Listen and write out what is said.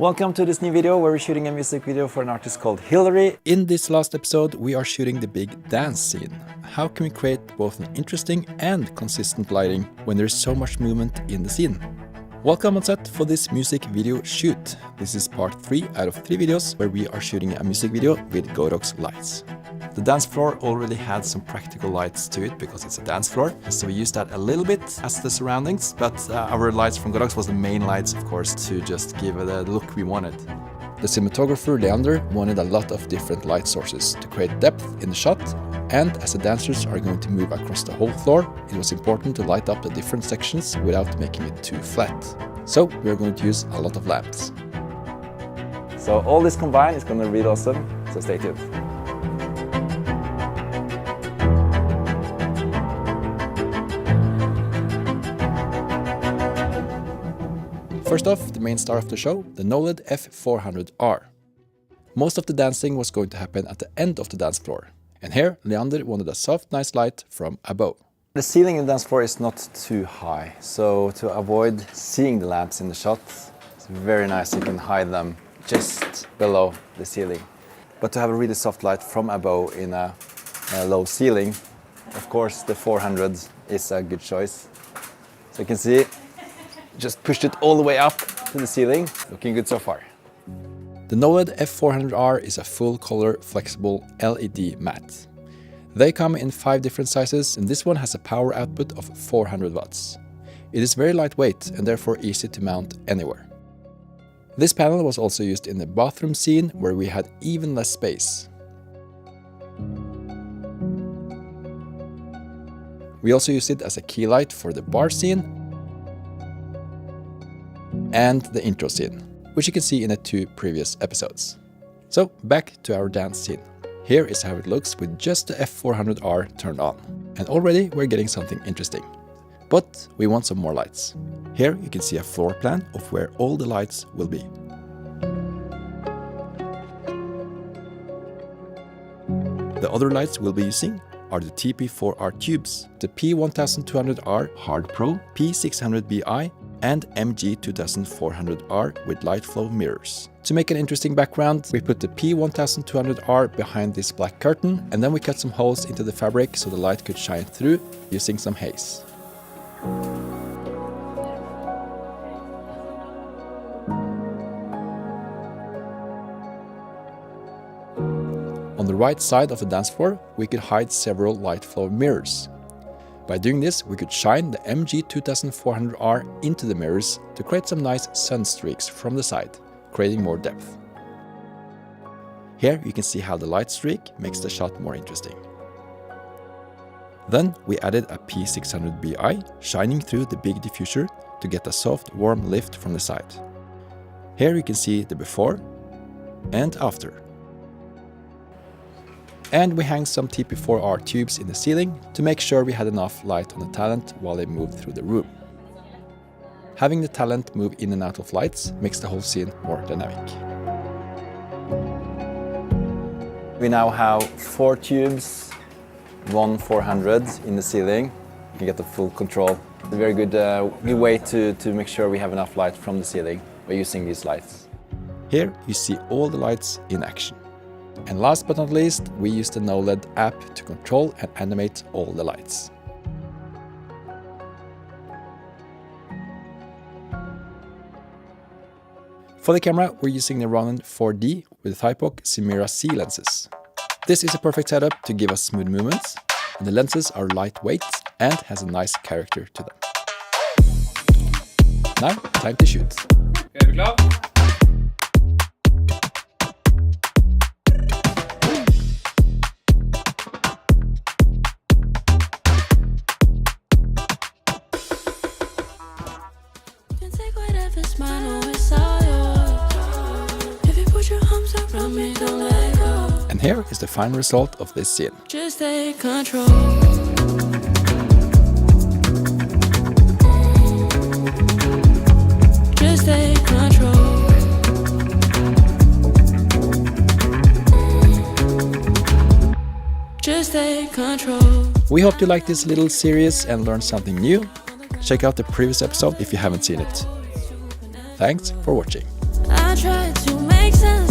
Welcome to this new video where we're shooting a music video for an artist called Hillary. In this last episode we are shooting the big dance scene. How can we create both an interesting and consistent lighting when there is so much movement in the scene? Welcome on set for this music video shoot. This is part 3 out of 3 videos where we are shooting a music video with Godox lights. The dance floor already had some practical lights to it because it's a dance floor, so we used that a little bit as the surroundings, but our lights from Godox was the main lights, of course, to just give it the look we wanted. The cinematographer Leander wanted a lot of different light sources to create depth in the shot, and as the dancers are going to move across the whole floor, it was important to light up the different sections without making it too flat. So we are going to use a lot of lamps. So all this combined is going to be really awesome, so stay tuned. First off, the main star of the show, the KNOWLED F400R. Most of the dancing was going to happen at the end of the dance floor, and here Leander wanted a soft, nice light from above. The ceiling in the dance floor is not too high, so to avoid seeing the lamps in the shot, it's very nice, you can hide them just below the ceiling. But to have a really soft light from above in a low ceiling, of course the 400 is a good choice. So you can see, just pushed it all the way up to the ceiling. Looking good so far. The KNOWLED F400R is a full-color, flexible LED matte. They come in 5 different sizes, and this one has a power output of 400 watts. It is very lightweight and therefore easy to mount anywhere. This panel was also used in the bathroom scene, where we had even less space. We also used it as a key light for the bar scene and the intro scene, which you can see in the 2 previous episodes. So back to our dance scene. Here is how it looks with just the F400R turned on. And already we're getting something interesting. But we want some more lights. Here you can see a floor plan of where all the lights will be. The other lights we'll be using are the TP4R tubes, the P1200R Hard Pro, P600BI, and MG2400R with light flow mirrors. To make an interesting background, we put the P1200R behind this black curtain, and then we cut some holes into the fabric so the light could shine through using some haze. On the right side of the dance floor, we could hide several light flow mirrors. By doing this, we could shine the MG2400R into the mirrors to create some nice sun streaks from the side, creating more depth. Here you can see how the light streak makes the shot more interesting. Then we added a P600BI shining through the big diffuser to get a soft, warm lift from the side. Here you can see the before and after. And we hang some TP4R tubes in the ceiling to make sure we had enough light on the talent while they moved through the room. Having the talent move in and out of lights makes the whole scene more dynamic. We now have 4 tubes, 1 400 in the ceiling. You can get the full control. A very good way to make sure we have enough light from the ceiling by using these lights. Here you see all the lights in action. And last but not least, we use the KNOWLED app to control and animate all the lights. For the camera, we're using the Ronin 4D with Hypoc Chimera C lenses. This is a perfect setup to give us smooth movements, and the lenses are lightweight and has a nice character to them. Now, time to shoot. Er du klar? And here is the final result of this scene. Just take control. Just take control. Just take control. We hope you like this little series and learned something new. Check out the previous episode if you haven't seen it. Thanks for watching. I try to make sense